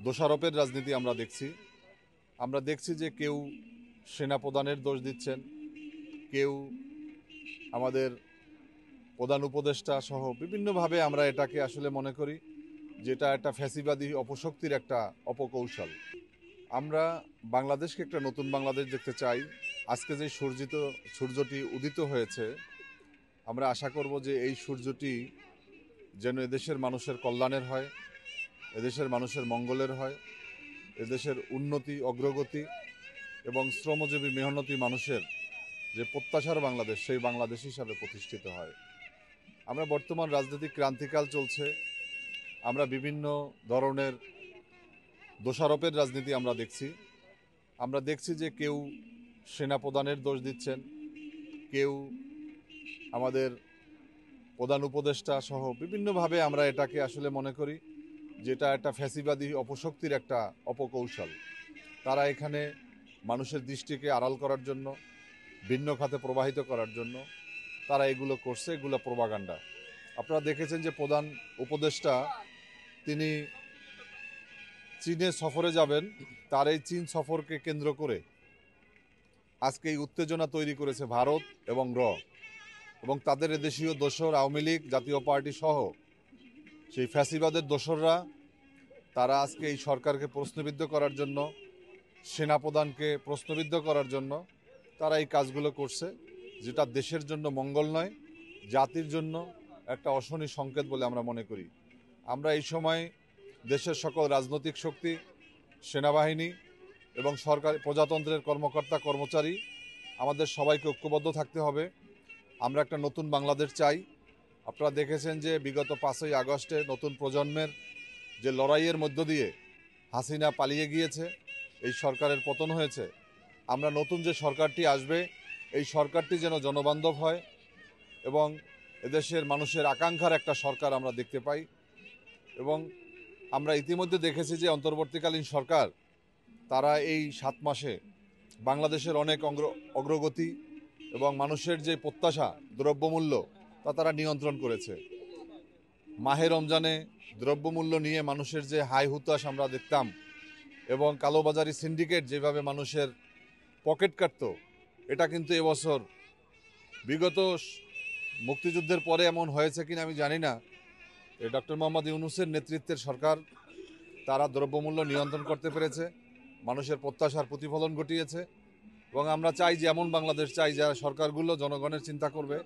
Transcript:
দোষারোপের রাজনীতি আমরা দেখছি যে কেউ সেনা প্রধানের দোষ দিচ্ছেন, কেউ আমাদের প্রধান উপদেষ্টা সহ বিভিন্নভাবে আমরা এটাকে আসলে মনে করি যেটা একটা ফ্যাসিবাদী অপশক্তির একটা অপকৌশল। আমরা বাংলাদেশকে একটা নতুন বাংলাদেশ দেখতে চাই। আজকে যে সূর্যটি উদিত হয়েছে, আমরা আশা করব যে এই সূর্যটি যেন এদেশের মানুষের কল্যাণের হয়, এদেশের মানুষের মঙ্গলের হয়, এদেশের উন্নতি অগ্রগতি এবং শ্রমজীবী মেহনতি মানুষের যে প্রত্যাশার বাংলাদেশ, সেই বাংলাদেশ হিসাবে প্রতিষ্ঠিত হয়। আমরা বর্তমান রাজনৈতিক ক্রান্তিকাল চলছে, আমরা বিভিন্ন ধরনের দোষারোপের রাজনীতি আমরা দেখছি যে কেউ সেনা প্রধানের দোষ দিচ্ছেন, কেউ আমাদের প্রধান উপদেষ্টা সহ বিভিন্নভাবে আমরা এটাকে আসলে মনে করি যেটা একটা ফ্যাসিবাদী অপশক্তির একটা অপকৌশল। তারা এখানে মানুষের দৃষ্টিকে আড়াল করার জন্য, ভিন্ন খাতে প্রবাহিত করার জন্য তারা এগুলো করছে, এগুলো প্রোপাগান্ডা। আপনারা দেখেছেন যে প্রধান উপদেষ্টা তিনি চীনে সফরে যাবেন, তার এই চীন সফরকে কেন্দ্র করে আজকে এই উত্তেজনা তৈরি করেছে ভারত এবং তাদের এদেশীয় দোসর আওয়ামী লীগ, জাতীয় পার্টি সহ সেই ফ্যাসিবাদের দোসররা তারা আজকে এই সরকারকে প্রশ্নবিদ্ধ করার জন্য, সেনাপ্রধানকে প্রশ্নবিদ্ধ করার জন্য তারা এই কাজগুলো করছে, যেটা দেশের জন্য মঙ্গল নয়, জাতির জন্য একটা অশনি সংকেত বলে আমরা মনে করি। আমরা এই সময় দেশের সকল রাজনৈতিক শক্তি, সেনাবাহিনী এবং সরকার প্রজাতন্ত্রের কর্মকর্তা কর্মচারী আমাদের সবাইকে ঐক্যবদ্ধ থাকতে হবে। আমরা একটা নতুন বাংলাদেশ চাই। আপনারা দেখেছেন যে বিগত 5ই আগস্টে নতুন প্রজন্মের যে লড়াইয়ের মধ্য দিয়ে হাসিনা পালিয়ে গিয়েছে, এই সরকারের পতন হয়েছে। আমরা নতুন যে সরকারটি আসবে, এই সরকারটি যেন জনবান্ধব হয় এবং এদেশের মানুষের আকাঙ্ক্ষার একটা সরকার আমরা দেখতে পাই। এবং আমরা ইতিমধ্যে দেখেছি যে অন্তর্বর্তীকালীন সরকার তারা এই 7 মাসে বাংলাদেশের অনেক অগ্রগতি এবং মানুষের যে প্রত্যাশা দ্রব্যমূল্য তা তারা নিয়ন্ত্রণ করেছে। মাহে রমজানে দ্রব্যমূল্য নিয়ে মানুষের যে হাই হুতাশ আমরা দেখতাম এবং কালোবাজারি সিন্ডিকেট যেভাবে মানুষের পকেট কাটত, এটা কিন্তু এবছর বিগত মুক্তিযুদ্ধের পরে এমন হয়েছে কিনা আমি জানি না। ডক্টর মোহাম্মদ ইউনূসের নেতৃত্বের সরকার তারা দ্রব্যমূল্য নিয়ন্ত্রণ করতে পেরেছে, মানুষের প্রত্যাশার প্রতিফলন ঘটিয়েছে। এবং আমরা চাই যে এমন বাংলাদেশ চাই যারা সরকারগুলো জনগণের চিন্তা করবে,